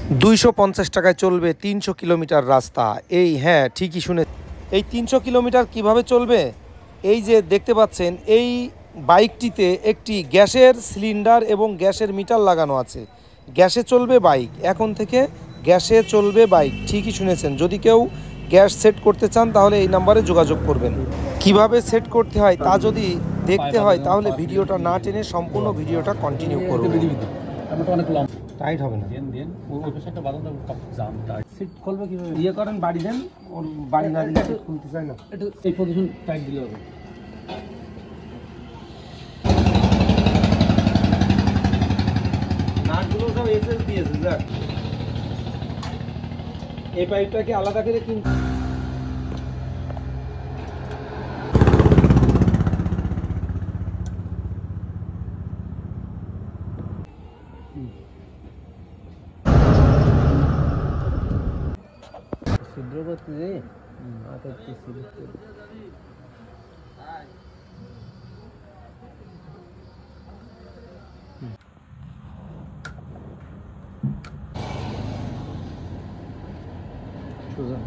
250 টাকায় চলবে 300 কিলোমিটার রাস্তা। এই হ্যাঁ ঠিকই শুনে, এই 300 কিলোমিটার কিভাবে চলবে? এই যে দেখতে পাচ্ছেন, এই বাইকটিতে একটি গ্যাসের সিলিন্ডার এবং গ্যাসের মিটার লাগানো আছে। গ্যাসে চলবে বাইক, এখন থেকে গ্যাসে চলবে বাইক। ঠিকই শুনেছেন। যদি কেউ গ্যাস সেট করতে চান তাহলে এই নাম্বারে যোগাযোগ করবেন। কিভাবে সেট করতে হয় তা যদি দেখতে হয় তাহলে ভিডিওটা না টেনে সম্পূর্ণ ভিডিওটা কন্টিনিউ করুন। টাইট হবে না। সিট খুলবে কিভাবে? ইয়ে করেন, বাড়ি দেন, ওর বাড়ি না দিলে খুলতে চায় না। একটু এই পজিশন টাইট দিলে হবে। নাটগুলো সব এসএস দিয়েছে। যাক, এই পাইপটাকে আলাদা করে কিনতে ছিদ্র করতে যে মাথায় ছিদ্র সোজা